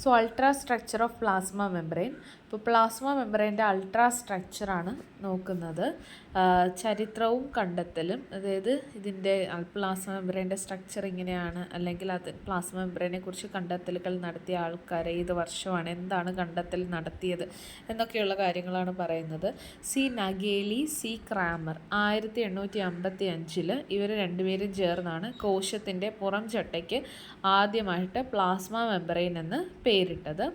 So ultra structure of plasma membrane. ഇപ്പോൾ plasma മെംബ്രെയിൻ്റെ ultra സ്ട്രക്ചറാണ് നോക്കുന്നത്. ചരിത്രവും കണ്ടെത്തലും, അതായത് ഇതിൻ്റെ പ്ലാസ്മ മെംബ്രെയിൻ്റെ സ്ട്രക്ചർ ഇങ്ങനെയാണ്, അല്ലെങ്കിൽ അത് പ്ലാസ്മ മെംബ്രെയിനെ കുറിച്ച് കണ്ടെത്തലുകൾ നടത്തിയ ആൾക്കാർ ഏത് വർഷമാണ്, എന്താണ് കണ്ടെത്തൽ നടത്തിയത് എന്നൊക്കെയുള്ള കാര്യങ്ങളാണ് പറയുന്നത്. സി നഗേലി, സി ക്രാമർ 1855 ഇവർ രണ്ടുപേരും ചേർന്നാണ് കോശത്തിൻ്റെ പുറം ചട്ടയ്ക്ക് ആദ്യമായിട്ട് പ്ലാസ്മ മെംബ്രെയിൻ എന്ന് പേരിട്ടത്.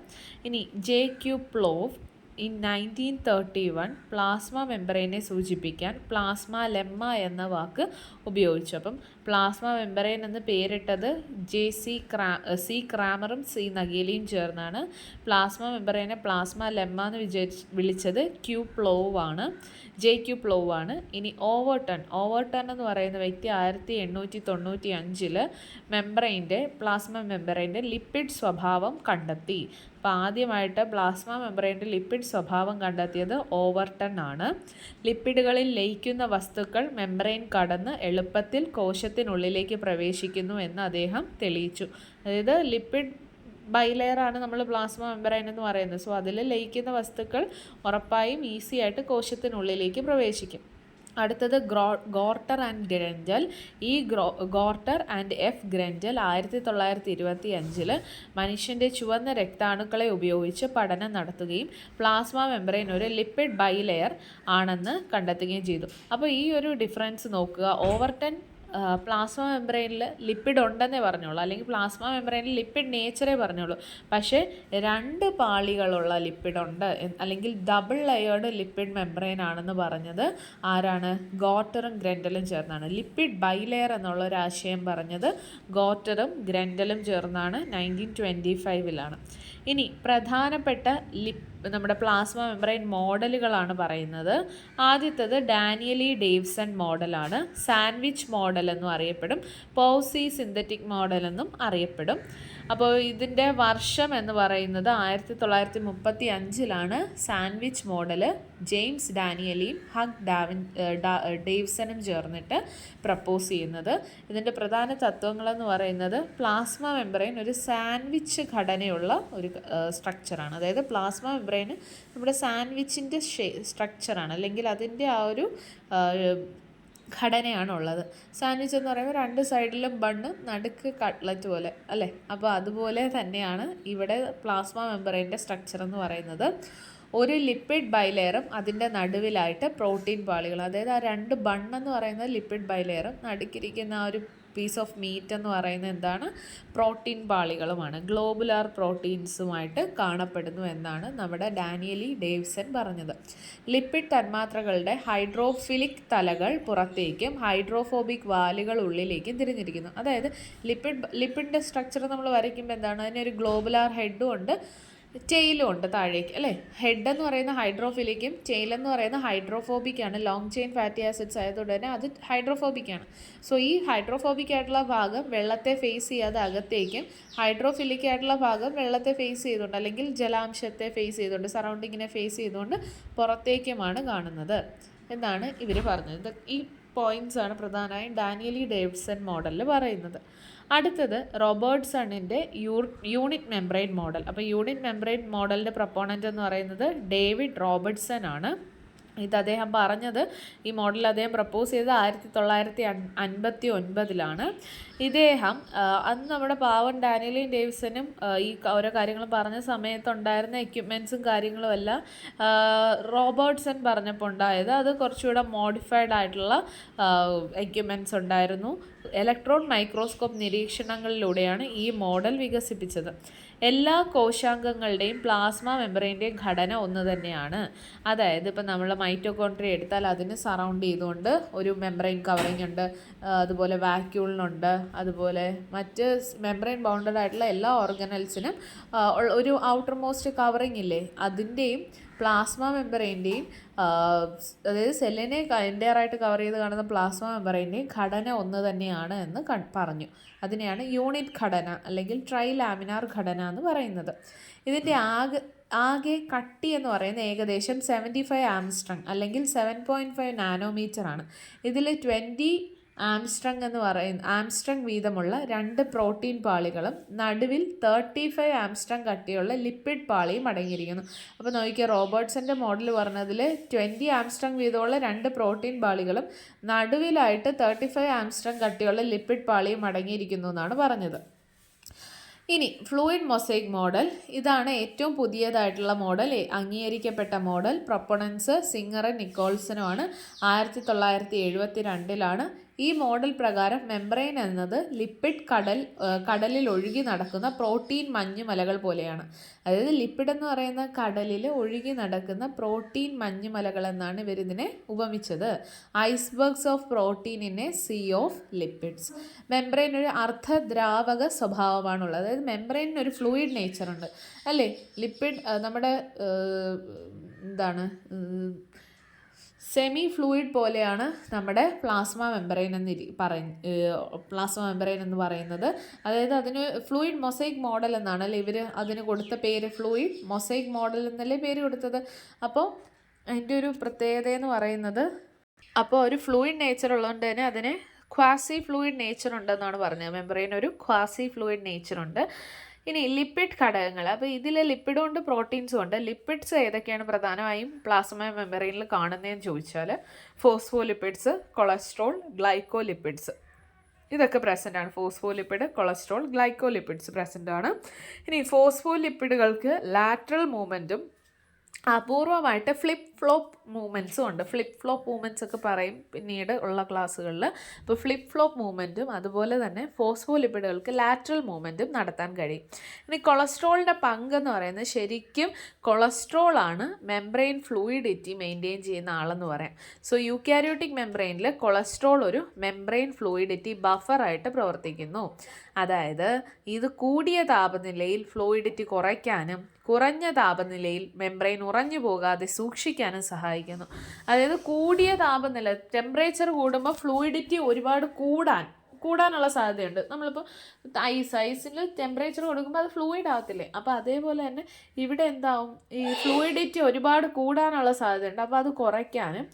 ഇനി ജെ.ക്യു. പ്ലോവ് ഇൻ 1931 പ്ലാസ്മ മെംബ്രെയിനെ സൂചിപ്പിക്കാൻ പ്ലാസ്മ ലെമ്മ എന്ന വാക്ക് ഉപയോഗിച്ചു. അപ്പം പ്ലാസ്മ മെംബ്രെയിൻ എന്ന് പേരിട്ടത് സി ക്രാമറും സി നഗേലിയും ചേർന്നാണ്. പ്ലാസ്മ മെംബ്രെയിനെ പ്ലാസ്മ ലെമ്മ എന്ന് വിളിച്ചത് ജെ.ക്യു. പ്ലോവ് ആണ്. ഇനി ഓവർട്ടൺ എന്ന് പറയുന്ന വ്യക്തി 1895 പ്ലാസ്മ മെംബ്രെയിൻ്റെ ലിപ്പിഡ് സ്വഭാവം കണ്ടെത്തി. അപ്പോൾ ആദ്യമായിട്ട് പ്ലാസ്മ മെംബ്രെയിൻ്റെ ലിപ്പിഡ് സ്വഭാവം കണ്ടെത്തിയത് ഓവർട്ടൺ ആണ്. ലിപ്പിഡുകളിൽ ലയിക്കുന്ന വസ്തുക്കൾ മെംബ്രെയിൻ കടന്ന് എളുപ്പത്തിൽ കോശത്തിനുള്ളിലേക്ക് പ്രവേശിക്കുന്നു എന്ന് അദ്ദേഹം തെളിയിച്ചു. അതായത് ലിപ്പിഡ് ബൈലെയറാണ് നമ്മൾ പ്ലാസ്മ മെംബ്രെയിൻ എന്ന് പറയുന്നത്. സോ അതിൽ ലയിക്കുന്ന വസ്തുക്കൾ ഉറപ്പായും ഈസി ആയിട്ട് കോശത്തിനുള്ളിലേക്ക് പ്രവേശിക്കും. അടുത്തത് ഗോർട്ടർ ആൻഡ് ഗ്രൻഡൽ. ഗോർട്ടർ ആൻഡ് എഫ് ഗ്രൻഡൽ 1925 മനുഷ്യൻ്റെ ചുവന്ന രക്താണുക്കളെ ഉപയോഗിച്ച് പഠനം നടത്തുകയും പ്ലാസ്മ മെംബ്രെയിൻ ഒരു ലിപ്പിഡ് ബൈലെയർ ആണെന്ന് കണ്ടെത്തുകയും ചെയ്തു. അപ്പോൾ ഈ ഒരു ഡിഫറൻസ് നോക്കുക. ഓവർട്ടൺ പ്ലാസ്മ മെംബ്രെയിനിൽ ലിപ്പിഡ് ഉണ്ടെന്നേ പറഞ്ഞോളൂ, അല്ലെങ്കിൽ പ്ലാസ്മ മെംബ്രെയിനിൽ ലിപ്പിഡ് നേച്ചറേ പറഞ്ഞോളൂ. പക്ഷേ 2 പാളികളുള്ള ലിപ്പിഡ് ഉണ്ട്, അല്ലെങ്കിൽ ഡബിൾ ലെയേർഡ് ലിപ്പിഡ് മെംബ്രെയിൻ ആണെന്ന് പറഞ്ഞത് ആരാണ്? ഗോർട്ടറും ഗ്രൻഡലും ചേർന്നാണ്. ലിപ്പിഡ് ബൈലെയർ എന്നുള്ള ഒരു ആശയം പറഞ്ഞത് ഗോർട്ടറും ഗ്രൻഡലും ചേർന്നാണ് 1925. ഇനി പ്രധാനപ്പെട്ട നമ്മുടെ പ്ലാസ്മ മെംബ്രെയിൻ മോഡലുകളാണ് പറയുന്നത്. ആദ്യത്തേത് ഡാനിയലി ഡേവ്സൺ മോഡലാണ്. സാൻഡ്വിച്ച് മോഡൽ എന്നും അറിയപ്പെടും. പൗസി സിന്തറ്റിക് മോഡൽ എന്നും അറിയപ്പെടും. അപ്പോൾ ഇതിൻ്റെ വർഷം എന്ന് പറയുന്നത് 1935 സാൻഡ്വിച്ച് മോഡൽ ജെയിംസ് ഡാനിയലിയും ഹഗ് ഡേവ്സണും ചേർന്നിട്ട് പ്രപ്പോസ് ചെയ്യുന്നത്. ഇതിൻ്റെ പ്രധാന തത്വങ്ങളെന്ന് പറയുന്നത് പ്ലാസ്മ മെംബ്രെയിൻ ഒരു സാൻഡ്വിച്ച് ഘടനയുള്ള ഒരു സ്ട്രക്ചറാണ്. അതായത് പ്ലാസ്മ മെംബ്രെയിൻ നമ്മുടെ സാൻഡ്വിച്ചിൻ്റെ സ്ട്രക്ചറാണ്, അല്ലെങ്കിൽ അതിൻ്റെ ആ ഒരു ഘടനയാണുള്ളത്. സാൻഡ്വിച്ച് എന്ന് പറയുമ്പോൾ 2 സൈഡിലും ബണ്ണ്, നടുക്ക് കട്ട്ലറ്റ് പോലെ അല്ലേ. അപ്പോൾ അതുപോലെ തന്നെയാണ് ഇവിടെ പ്ലാസ്മ മെംബ്രെയിൻ്റെ സ്ട്രക്ചർ എന്ന് പറയുന്നത്. ഒരു ലിപ്പിഡ് ബൈലെയറും അതിൻ്റെ നടുവിലായിട്ട് പ്രോട്ടീൻ പാളികൾ, അതായത് ആ 2 ബണ്ണെന്ന് പറയുന്നത് ലിപ്പിഡ് ബൈലെയറും നടുക്കിരിക്കുന്ന ആ ഒരു പീസ് ഓഫ് മീറ്റ് എന്ന് പറയുന്നത് എന്താണ്? പ്രോട്ടീൻ പാളികളുമാണ്. ഗ്ലോബുലാർ പ്രോട്ടീൻസുമായിട്ട് കാണപ്പെടുന്നു എന്നാണ് നമ്മുടെ ഡാനിയലി ഡേവ്സൺ പറഞ്ഞത്. ലിപ്പിഡ് തന്മാത്രകളുടെ ഹൈഡ്രോഫിലിക് തലകൾ പുറത്തേക്കും ഹൈഡ്രോഫോബിക് വാലുകൾ ഉള്ളിലേക്കും തിരിഞ്ഞിരിക്കുന്നു. അതായത് ലിപ്പിഡിൻ്റെ സ്ട്രക്ചർ നമ്മൾ വരയ്ക്കുമ്പോൾ എന്താണ്? അതിനൊരു ഗ്ലോബുലാർ ഹെഡും ഉണ്ട്, ടെയിലും ഉണ്ട് താഴേക്ക് അല്ലേ. ഹെഡ് എന്ന് പറയുന്ന ഹൈഡ്രോഫിലിക്കും ടെയിൽ എന്ന് പറയുന്ന ഹൈഡ്രോഫോബിക്കാണ്. ലോങ് ചെയിൻ ഫാറ്റി ആസിഡ്സ് ആയതുകൊണ്ട് തന്നെ അത് ഹൈഡ്രോഫോബിക്കാണ്. സോ ഈ ഹൈഡ്രോഫോബിക് ആയിട്ടുള്ള ഭാഗം വെള്ളത്തെ ഫേസ് ചെയ്യാതെ അകത്തേക്കും, ഹൈഡ്രോഫിലിക് ആയിട്ടുള്ള ഭാഗം വെള്ളത്തെ ഫേസ് ചെയ്തുകൊണ്ട്, അല്ലെങ്കിൽ ജലാംശത്തെ ഫേസ് ചെയ്തുകൊണ്ട്, സറൗണ്ടിങ്ങിനെ ഫേസ് ചെയ്തുകൊണ്ട് പുറത്തേക്കുമാണ് കാണുന്നത് എന്നാണ് ഇവർ പറഞ്ഞത്. ഈ പോയിൻറ്റ്സ് ആണ് പ്രധാനമായും ഡാനിയലി ഡേവിഡ്സൺ മോഡലിൽ പറയുന്നത്. അടുത്തത് റോബർട്ട്സണിൻ്റെ യൂണിറ്റ് മെംബ്രെയിൻ മോഡൽ. അപ്പോൾ യൂണിറ്റ് മെംബ്രെയിൻ മോഡലിൻ്റെ പ്രൊപ്പോണൻ്റ് എന്ന് പറയുന്നത് ഡേവിഡ് റോബർട്ട്സൺ ആണ്. ഇത് അദ്ദേഹം പറഞ്ഞത്, ഈ മോഡൽ അദ്ദേഹം പ്രപ്പോസ് ചെയ്തത് 1959 ഇദ്ദേഹം അന്ന് നമ്മുടെ പാവൻ ഡാനിയലും ഡേവിഡ്സണും ഈ ഓരോ കാര്യങ്ങളും പറഞ്ഞ സമയത്തുണ്ടായിരുന്ന എക്യുപ്മെൻറ്റ്സും കാര്യങ്ങളും എല്ലാം റോബർട്ട്സൺ പറഞ്ഞപ്പോൾ ഉണ്ടായത് അത് കുറച്ചുകൂടെ മോഡിഫൈഡ് ആയിട്ടുള്ള എക്യുപ്മെൻറ്റ്സ് ഉണ്ടായിരുന്നു. ഇലക്ട്രോൺ മൈക്രോസ്കോപ്പ് നിരീക്ഷണങ്ങളിലൂടെയാണ് ഈ മോഡൽ വികസിപ്പിച്ചത്. എല്ലാ കോശാംഗങ്ങളുടെയും പ്ലാസ്മ മെംബ്രെയിൻ്റെയും ഘടന ഒന്ന് തന്നെയാണ്. അതായത് ഇപ്പം നമ്മൾ മൈറ്റോകോൺട്രിയ എടുത്താൽ അതിന് സറൗണ്ട് ചെയ്തുകൊണ്ട് ഒരു മെംബ്രെയിൻ കവറിങ് ഉണ്ട്, അതുപോലെ വാക്യൂളിനുണ്ട്, അതുപോലെ മറ്റ് മെംബ്രെയിൻ ബൗണ്ടഡ് ആയിട്ടുള്ള എല്ലാ ഓർഗനൽസിനും ഒരു ഔട്ടർ മോസ്റ്റ് കവറിങ് ഇല്ലേ, അതിൻ്റെയും പ്ലാസ്മ മെംബ്രെയിൻ്റെയും, അതായത് സെല്ലിനെ എൻ്റെയറായിട്ട് കവർ ചെയ്ത് കാണുന്ന പ്ലാസ്മ മെംബ്രെയിൻ്റെയും ഘടന ഒന്ന് തന്നെയാണ് എന്ന് പറഞ്ഞു. അതിനെയാണ് യൂണിറ്റ് ഘടന അല്ലെങ്കിൽ ട്രൈലാമിനാർ ഘടന എന്ന് പറയുന്നത്. ഇതിൻ്റെ ആകെ കട്ടി എന്ന് പറയുന്നത് ഏകദേശം 75 ആംസ്ട്രോങ് അല്ലെങ്കിൽ 7.5 നാനോമീറ്റർ ആണ്. ഇതിൽ 20 ആംസ്ട്രങ് വീതമുള്ള 2 പ്രോട്ടീൻ പാളികളും നടുവിൽ 35 ആംസ്ട്രങ് കട്ടിയുള്ള ലിപ്പിഡ് പാളിയും അടങ്ങിയിരിക്കുന്നു. അപ്പോൾ നോക്കിയാൽ റോബർട്ട്സന്റെ മോഡൽ പറഞ്ഞതിൽ 20 ആംസ്ട്രങ് വീതമുള്ള 2 പ്രോട്ടീൻ പാളികളും നടുവിലായിട്ട് 35 ആംസ്ട്രങ് കട്ടിയുള്ള ലിപ്പിഡ് പാളിയും അടങ്ങിയിരിക്കുന്നു എന്നാണ് പറഞ്ഞത്. ഇനി ഫ്ലൂയിഡ് മൊസൈക്ക് മോഡൽ, ഇതാണ് ഏറ്റവും പുതിയതായിട്ടുള്ള മോഡൽ, അംഗീകരിക്കപ്പെട്ട മോഡൽ. പ്രൊപ്പണൻസ് സിംഗറും നിക്കോൾസനുമാണ്. 1972 ഈ മോഡൽ പ്രകാരം മെംബ്രെയിൻ എന്നത് ലിപ്പിഡ് കടലിൽ ഒഴുകി നടക്കുന്ന പ്രോട്ടീൻ മഞ്ഞുമലകൾ പോലെയാണ്. അതായത് ലിപ്പിഡ് എന്ന് പറയുന്ന കടലിൽ ഒഴുകി നടക്കുന്ന പ്രോട്ടീൻ മഞ്ഞുമലകൾ എന്നാണ് ഇവരിതിനെ ഉപമിച്ചത്. Icebergs of protein in a sea of lipids. Membrane ഒരു അർദ്ധദ്രാവക സ്വഭാവമാണുള്ളത്. അതായത് മെംബ്രെയിനിന് ഒരു ഫ്ലൂയിഡ് നേച്ചറുണ്ട് അല്ലേ. ലിപ്പിഡ് നമ്മുടെ സെമി ഫ്ലൂയിഡ് പോലെയാണ് നമ്മുടെ പ്ലാസ്മ മെംബ്രെയിൻ എന്ന് പറയുന്നത്. അതായത് അതിന് ഫ്ലൂയിഡ് മൊസൈക്ക് മോഡൽ എന്നാണ് അല്ലേ ഇവർ അതിന് കൊടുത്ത പേര്. ഫ്ലൂയിഡ് മൊസൈക്ക് മോഡൽ എന്നല്ലേ പേര് കൊടുത്തത്. അപ്പോൾ അതിൻ്റെ ഒരു പ്രത്യേകത എന്ന് പറയുന്നത്, അപ്പോൾ ഒരു ഫ്ലൂയിഡ് നേച്ചർ ഉള്ളതുകൊണ്ട് തന്നെ അതിന് ക്വാസി ഫ്ലൂയിഡ് നേച്ചർ ഉണ്ടെന്നാണ് പറഞ്ഞത്. മെംബ്രെയിൻ ഒരു ക്വാസി ഫ്ലൂയിഡ് നേച്ചറുണ്ട്. ഇനി ലിപ്പിഡ് ഘടകങ്ങൾ, അപ്പോൾ ഇതിൽ ലിപ്പിഡും ഉണ്ട് പ്രോട്ടീൻസും ഉണ്ട്. ലിപ്പിഡ്സ് ഏതൊക്കെയാണ് പ്രധാനമായും പ്ലാസ്മ മെംബ്രെയിനിൽ കാണുന്നതെന്ന് ചോദിച്ചാൽ ഫോസ്ഫോലിപ്പിഡ്സ്, കൊളസ്ട്രോൾ, ഗ്ലൈക്കോലിപ്പിഡ്സ് ഇതൊക്കെ പ്രസൻ്റ് ആണ്. ഫോസ്ഫോലിപ്പിഡ്, കൊളസ്ട്രോൾ, ഗ്ലൈക്കോലിപ്പിഡ്സ് പ്രസൻ്റ് ആണ്. ഇനി ഫോസ്ഫോലിപ്പിഡുകൾക്ക് ലാറ്ററൽ മൂവ്മെൻറ്റും അപൂർവമായിട്ട് ഫ്ലിപ്പ് ഫ്ലോപ്പ് മൂവ്മെൻറ്റ്സും ഉണ്ട്. ഫ്ലിപ്പ് ഫ്ലോപ്പ് മൂവ്മെൻറ്റ്സ് ഒക്കെ പറയും പിന്നീട് ഉള്ള ക്ലാസ്സുകളിൽ. അപ്പോൾ ഫ്ലിപ്പ് ഫ്ലോപ്പ് മൂവ്മെൻറ്റും അതുപോലെ തന്നെ ഫോസ്ഫോലിപ്പിഡുകൾക്ക് ലാറ്ററൽ മൂവ്മെൻറ്റും നടത്താൻ കഴിയും. ഇനി കൊളസ്ട്രോളിൻ്റെ പങ്കെന്ന് പറയുന്നത്, ശരിക്കും കൊളസ്ട്രോളാണ് മെംബ്രെയിൻ ഫ്ലൂയിഡിറ്റി മെയിൻറ്റെയിൻ ചെയ്യുന്ന ആളെന്ന് പറയാം. സോ യൂക്കാരിയോട്ടിക് മെംബ്രെയിനിൽ കൊളസ്ട്രോൾ ഒരു മെംബ്രെയിൻ ഫ്ലൂയിഡിറ്റി ബഫറായിട്ട് പ്രവർത്തിക്കുന്നു. അതായത് ഇത് കൂടിയ താപനിലയിൽ ഫ്ലൂയിഡിറ്റി കുറയ്ക്കാനും കുറഞ്ഞ താപനിലയിൽ മെംബ്രെയിൻ ഉറഞ്ഞു പോകാതെ സൂക്ഷിക്കാനും സഹായിക്കുന്നു. അതായത് കൂടിയ താപനില, ടെമ്പറേച്ചർ കൂടുമ്പോൾ ഫ്ലൂയിഡിറ്റി ഒരുപാട് കൂടാനുള്ള സാധ്യതയുണ്ട്. നമ്മളിപ്പോൾ ഐസിൽ ടെമ്പറേച്ചർ കൊടുക്കുമ്പോൾ അത് ഫ്ലൂയിഡ് ആകത്തില്ലേ. അപ്പോൾ അതേപോലെ തന്നെ ഇവിടെ എന്താവും, ഈ ഫ്ലൂയിഡിറ്റി ഒരുപാട് കൂടാനുള്ള സാധ്യതയുണ്ട്. അപ്പോൾ അത് കുറയ്ക്കാനും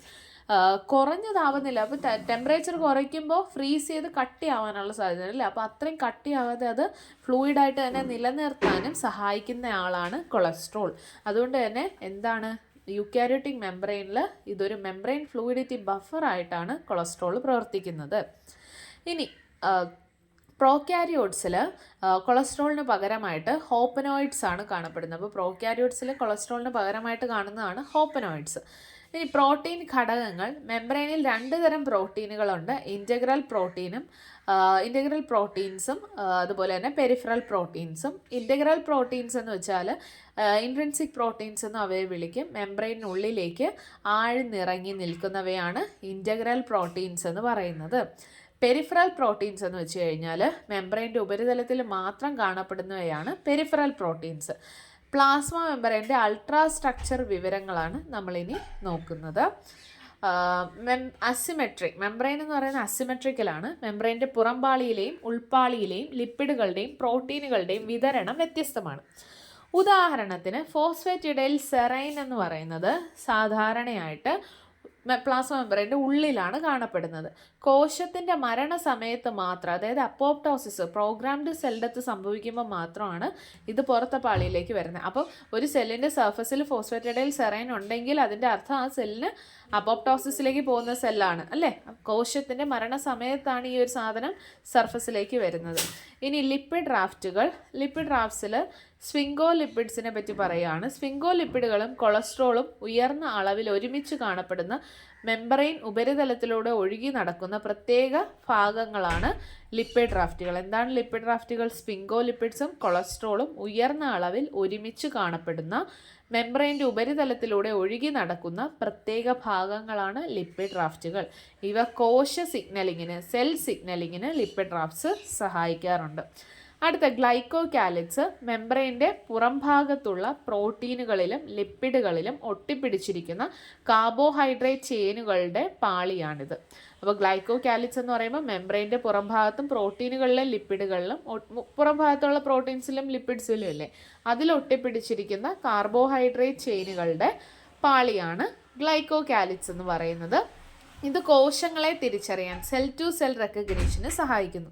കുറഞ്ഞ താപനില, അപ്പോൾ ടെമ്പറേച്ചർ കുറയ്ക്കുമ്പോൾ ഫ്രീസ് ചെയ്ത് കട്ടിയാവാനുള്ള സാധ്യത അല്ലേ. അപ്പോൾ അത്രയും കട്ടിയാവാതെ അത് ഫ്ലൂയിഡായിട്ട് തന്നെ നിലനിർത്താനും സഹായിക്കുന്ന ആളാണ് കൊളസ്ട്രോൾ. അതുകൊണ്ട് തന്നെ എന്താണ്, യൂക്കാരിയോട്ടിക് മെംബ്രെയിനിൽ ഇതൊരു മെംബ്രെയിൻ ഫ്ലൂയിഡിറ്റി ബഫറായിട്ടാണ് കൊളസ്ട്രോൾ പ്രവർത്തിക്കുന്നത്. ഇനി പ്രോക്യാരിയോട്സിൽ കൊളസ്ട്രോളിന് പകരമായിട്ട് ഹോപ്പനോയിഡ്സ് ആണ് കാണപ്പെടുന്നത്. അപ്പോൾ പ്രോക്യാരിയോട്സിൽ കൊളസ്ട്രോളിന് പകരമായിട്ട് കാണുന്നതാണ് ഹോപ്പനോയിഡ്സ്. ഇനി പ്രോട്ടീൻ ഘടകങ്ങൾ, മെംബ്രെയിനിൽ 2 തരം പ്രോട്ടീനുകളുണ്ട്. ഇൻ്റഗ്രൽ പ്രോട്ടീൻസും അതുപോലെ തന്നെ പെരിഫറൽ പ്രോട്ടീൻസും. ഇൻ്റഗ്രൽ പ്രോട്ടീൻസ് എന്ന് വെച്ചാൽ ഇൻട്രിൻസിക് പ്രോട്ടീൻസ് എന്ന് അവയെ വിളിക്കും. മെംബ്രെയിനുള്ളിലേക്ക് ആഴ്ന്നിറങ്ങി നിൽക്കുന്നവയാണ് ഇൻ്റഗ്രൽ പ്രോട്ടീൻസ് എന്ന് പറയുന്നത്. പെരിഫറൽ പ്രോട്ടീൻസ് എന്ന് വെച്ച് കഴിഞ്ഞാൽ മെംബ്രെയിൻ്റെ ഉപരിതലത്തിൽ മാത്രം കാണപ്പെടുന്നവയാണ് പെരിഫറൽ പ്രോട്ടീൻസ്. പ്ലാസ്മ മെംബ്രെയിൻ്റെ അൾട്രാ സ്ട്രക്ചർ വിവരങ്ങളാണ് നമ്മളിനി നോക്കുന്നത്. മെംബ്രെയിൻ എന്ന് പറയുന്നത് അസിമെട്രിക്കലാണ്. മെംബ്രെയിൻ്റെ പുറംപാളിയിലെയും ഉൾപ്പാളിയിലെയും ലിപ്പിഡുകളുടെയും പ്രോട്ടീനുകളുടെയും വിതരണം വ്യത്യസ്തമാണ്. ഉദാഹരണത്തിന് ഫോസ്ഫേറ്റിഡൈൽ സെറൈൻ എന്ന് പറയുന്നത് സാധാരണയായിട്ട് പ്ലാസ്മ മെംബ്രെയിൻ്റെ ഉള്ളിലാണ് കാണപ്പെടുന്നത്. കോശത്തിൻ്റെ മരണസമയത്ത് മാത്രം, അതായത് അപ്പോപ്ടോസിസ്, പ്രോഗ്രാംഡ് സെൽ ഡെത്ത് സംഭവിക്കുമ്പോൾ മാത്രമാണ് ഇത് പുറത്തെ പാളിയിലേക്ക് വരുന്നത്. അപ്പോൾ ഒരു സെല്ലിൻ്റെ സർഫസിൽ ഫോസ്ഫേറ്റിഡൈൽ സെറൈൻ ഉണ്ടെങ്കിൽ അതിൻ്റെ അർത്ഥം ആ സെല്ലിന് അപ്പോപ്ടോസിസിലേക്ക് പോകുന്ന സെല്ലാണ് അല്ലേ. കോശത്തിൻ്റെ മരണസമയത്താണ് ഈ ഒരു സാധനം സർഫസിലേക്ക് വരുന്നത്. ഇനി ലിപ്പിഡ് റാഫ്റ്റ്സിൽ സ്ഫിങ്കോലിപ്പിഡ്സിനെ പറ്റി പറയുകയാണ്. സ്ഫിങ്കോലിപ്പിഡുകളും കൊളസ്ട്രോളും ഉയർന്ന അളവിൽ ഒരുമിച്ച് കാണപ്പെടുന്ന മെംബ്രെയിൻ ഉപരിതലത്തിലൂടെ ഒഴുകി നടക്കുന്ന പ്രത്യേക ഭാഗങ്ങളാണ് ലിപ്പിഡ് റാഫ്റ്റുകൾ. എന്താണ് ലിപ്പിഡ് റാഫ്റ്റുകൾ? സ്ഫിങ്കോലിപ്പിഡ്സും കൊളസ്ട്രോളും ഉയർന്ന അളവിൽ ഒരുമിച്ച് കാണപ്പെടുന്ന മെംബ്രെയിൻ്റെ ഉപരിതലത്തിലൂടെ ഒഴുകി നടക്കുന്ന പ്രത്യേക ഭാഗങ്ങളാണ് ലിപ്പിഡ് റാഫ്റ്റുകൾ. ഇവ സെൽ സിഗ്നലിങ്ങിന് ലിപ്പിഡ് റാഫ്റ്റ്സ് സഹായിക്കാറുണ്ട്. അടുത്ത ഗ്ലൈക്കോകാലിക്സ്, മെംബ്രെയിൻ്റെ പുറംഭാഗത്തുള്ള പ്രോട്ടീനുകളിലും ലിപ്പിഡുകളിലും ഒട്ടിപ്പിടിച്ചിരിക്കുന്ന കാർബോഹൈഡ്രേറ്റ് ചെയിനുകളുടെ പാളിയാണിത്. അപ്പോൾ ഗ്ലൈക്കോകാലിക്സ് എന്ന് പറയുമ്പോൾ മെംബ്രെയിൻ്റെ പുറംഭാഗത്തും പ്രോട്ടീനുകളിലും ലിപ്പിഡുകളിലും, പുറംഭാഗത്തുള്ള പ്രോട്ടീൻസിലും ലിപ്പിഡ്സിലും ഇല്ലേ, അതിൽ ഒട്ടിപ്പിടിച്ചിരിക്കുന്ന കാർബോഹൈഡ്രേറ്റ് ചെയിനുകളുടെ പാളിയാണ് ഗ്ലൈക്കോകാലിക്സ് എന്ന് പറയുന്നത്. ഇത് കോശങ്ങളെ തിരിച്ചറിയാൻ സെൽ ടു സെൽ റെക്കഗ്നീഷന് സഹായിക്കുന്നു.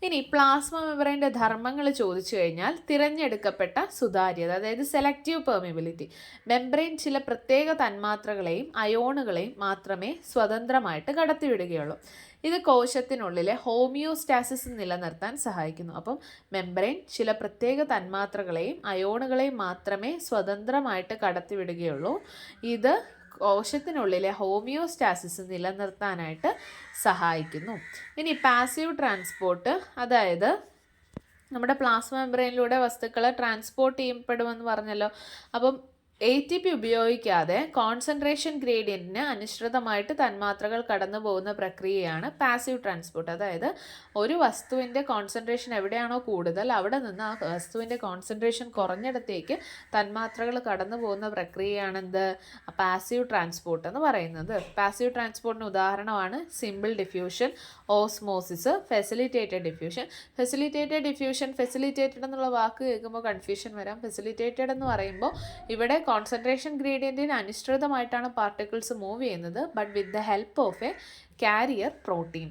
ഇനി പ്ലാസ്മ മെമ്പറൈൻ്റെ ധർമ്മങ്ങൾ ചോദിച്ചു കഴിഞ്ഞാൽ തിരഞ്ഞെടുക്കപ്പെട്ട സുതാര്യത, അതായത് സെലക്റ്റീവ് പെർമിബിലിറ്റി. മെമ്പറൈൻ ചില പ്രത്യേക തന്മാത്രകളെയും അയോണുകളെയും മാത്രമേ സ്വതന്ത്രമായിട്ട് കടത്തിവിടുകയുള്ളൂ. ഇത് കോശത്തിനുള്ളിലെ ഹോമിയോസ്റ്റാസിസ് നിലനിർത്താൻ സഹായിക്കുന്നു. അപ്പം മെമ്പറൈൻ ചില പ്രത്യേക തന്മാത്രകളെയും അയോണുകളെയും മാത്രമേ സ്വതന്ത്രമായിട്ട് കടത്തിവിടുകയുള്ളൂ. ഇത് കോശത്തിനുള്ളിലെ ഹോമിയോസ്റ്റാസിസ് നിലനിർത്താനായിട്ട് സഹായിക്കുന്നു. ഇനി പാസീവ് ട്രാൻസ്പോർട്ട്, അതായത് നമ്മുടെ പ്ലാസ്മ മെമ്പറൈനിലൂടെ വസ്തുക്കൾ ട്രാൻസ്പോർട്ട് ചെയ്യപ്പെടുമെന്ന് പറഞ്ഞല്ലോ. അപ്പം ATP ഉപയോഗിക്കാതെ കോൺസെൻട്രേഷൻ ഗ്രേഡിയൻറ്റിന് അനുസൃതമായിട്ട് തന്മാത്രകൾ കടന്നു പോകുന്ന പ്രക്രിയയാണ് പാസീവ് ട്രാൻസ്പോർട്ട്. അതായത് ഒരു വസ്തുവിൻ്റെ കോൺസെൻട്രേഷൻ എവിടെയാണോ കൂടുതൽ അവിടെ നിന്ന് ആ വസ്തുവിൻ്റെ കോൺസെൻട്രേഷൻ കുറഞ്ഞിടത്തേക്ക് തന്മാത്രകൾ കടന്നു പോകുന്ന പ്രക്രിയയാണ് എന്ത്, പാസീവ് ട്രാൻസ്പോർട്ട് എന്ന് പറയുന്നത്. പാസീവ് ട്രാൻസ്പോർട്ടിന് ഉദാഹരണമാണ് simple diffusion, osmosis, facilitated diffusion. Facilitated എന്നുള്ള വാക്ക് കേൾക്കുമ്പോൾ കൺഫ്യൂഷൻ വരാം. ഫെസിലിറ്റേറ്റഡ് എന്ന് പറയുമ്പോൾ ഇവിടെ കോൺസെൻട്രേഷൻ ഗ്രേഡിയൻറ്റിന് അനുസൃതമായിട്ടാണ് പാർട്ടിക്കിൾസ് മൂവ് ചെയ്യുന്നത്, but with the help of A carrier protein.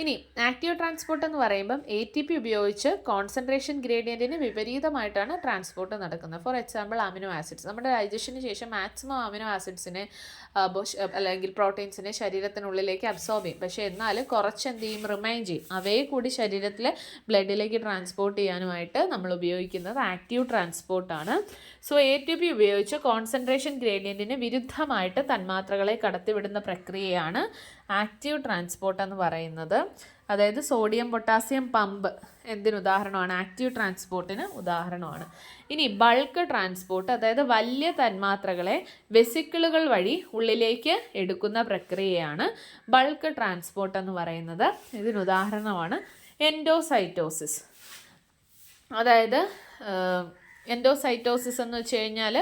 ഇനി ആക്റ്റീവ് ട്രാൻസ്പോർട്ട് എന്ന് പറയുമ്പം ATP ഉപയോഗിച്ച് കോൺസെൻട്രേഷൻ ഗ്രേഡിയൻറ്റിന് വിപരീതമായിട്ടാണ് ട്രാൻസ്പോർട്ട് നടക്കുന്നത്. For example amino acids. നമ്മുടെ ഡൈജഷന് ശേഷം മാക്സിമം അമിനോ ആസിഡ്സിനെ അല്ലെങ്കിൽ പ്രോട്ടീൻസിനെ ശരീരത്തിനുള്ളിലേക്ക് അബ്സോർബ് ചെയ്യും. പക്ഷേ എന്നാൽ കുറച്ച് എന്ത് ചെയ്യും, റിമൈൻ ചെയ്യും. അവയെ കൂടി ശരീരത്തിലെ ബ്ലഡിലേക്ക് ട്രാൻസ്പോർട്ട് ചെയ്യാനുമായിട്ട് നമ്മൾ ഉപയോഗിക്കുന്നത് ആക്റ്റീവ് ട്രാൻസ്പോർട്ടാണ്. സോ ATP ഉപയോഗിച്ച് കോൺസെൻട്രേഷൻ ഗ്രേഡിയൻറ്റിന് വിരുദ്ധമായിട്ട് തന്മാത്രകളെ കടത്തിവിടുന്ന പ്രക്രിയയാണ് ആക്റ്റീവ് ട്രാൻസ്പോർട്ട് എന്ന് പറയുന്നത്. അതായത് സോഡിയം പൊട്ടാസ്യം പമ്പ് എന്തിനുദാഹരണമാണ്, ആക്റ്റീവ് ട്രാൻസ്പോർട്ടിന് ഉദാഹരണമാണ്. ഇനി ബൾക്ക് ട്രാൻസ്പോർട്ട്, അതായത് വലിയ തന്മാത്രകളെ വെസിക്കിളുകൾ വഴി ഉള്ളിലേക്ക് എടുക്കുന്ന പ്രക്രിയയാണ് ബൾക്ക് ട്രാൻസ്പോർട്ട് എന്ന് പറയുന്നത്. ഇതിനുദാഹരണമാണ് എൻഡോസൈറ്റോസിസ്. അതായത് എൻഡോസൈറ്റോസിസ് എന്ന് വെച്ച് കഴിഞ്ഞാൽ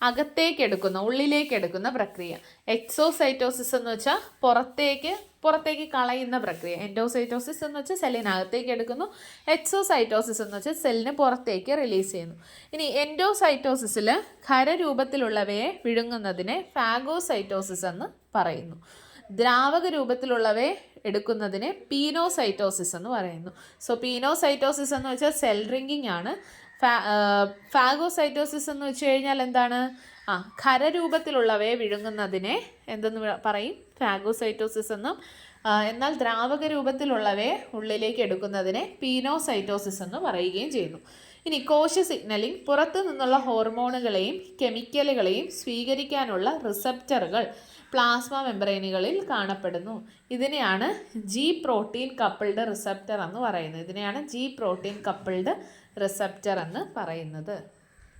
അകത്തേക്ക് എടുക്കുന്ന, ഉള്ളിലേക്ക് എടുക്കുന്ന പ്രക്രിയ. എക്സോസൈറ്റോസിസ് എന്ന് വെച്ചാൽ പുറത്തേക്ക് കളയുന്ന പ്രക്രിയ. എൻഡോസൈറ്റോസിസ് എന്ന് വെച്ചാൽ സെല്ലിനകത്തേക്ക് എടുക്കുന്നു, എക്സോസൈറ്റോസിസ് എന്ന് വെച്ചാൽ സെല്ലിന് പുറത്തേക്ക് റിലീസ് ചെയ്യുന്നു. ഇനി എൻഡോസൈറ്റോസിസിൽ ഖരരൂപത്തിലുള്ളവയെ വിഴുങ്ങുന്നതിനെ ഫാഗോസൈറ്റോസിസ് എന്ന് പറയുന്നു. ദ്രാവക രൂപത്തിലുള്ളവയെ എടുക്കുന്നതിനെ പീനോസൈറ്റോസിസ് എന്ന് പറയുന്നു. സോ പീനോസൈറ്റോസിസ് എന്ന് വെച്ചാൽ സെൽ ഡ്രിങ്കിങ് ആണ്. ഫാഗോസൈറ്റോസിസ് എന്ന് വെച്ച് കഴിഞ്ഞാൽ എന്താണ്, ഖരരൂപത്തിലുള്ളവയെ വിഴുങ്ങുന്നതിനെ എന്തെന്ന് പറയും, ഫാഗോസൈറ്റോസിസ് എന്നും. എന്നാൽ ദ്രാവക രൂപത്തിലുള്ളവയെ ഉള്ളിലേക്ക് എടുക്കുന്നതിനെ പീനോസൈറ്റോസിസ് എന്ന് പറയുകയും ചെയ്യുന്നു. ഇനി കോശ സിഗ്നലിംഗ്, പുറത്തു നിന്നുള്ള ഹോർമോണുകളെയും കെമിക്കലുകളെയും സ്വീകരിക്കാനുള്ള റിസപ്റ്ററുകൾ പ്ലാസ്മ മെമ്പറൈനുകളിൽ കാണപ്പെടുന്നു. ഇതിനെയാണ് G പ്രോട്ടീൻ കപ്പിൾഡ് റിസപ്റ്റർ എന്ന് പറയുന്നത്. ഇതിനെയാണ് G പ്രോട്ടീൻ കപ്പിൾഡ് റിസപ്റ്റർ എന്ന് പറയുന്നത്.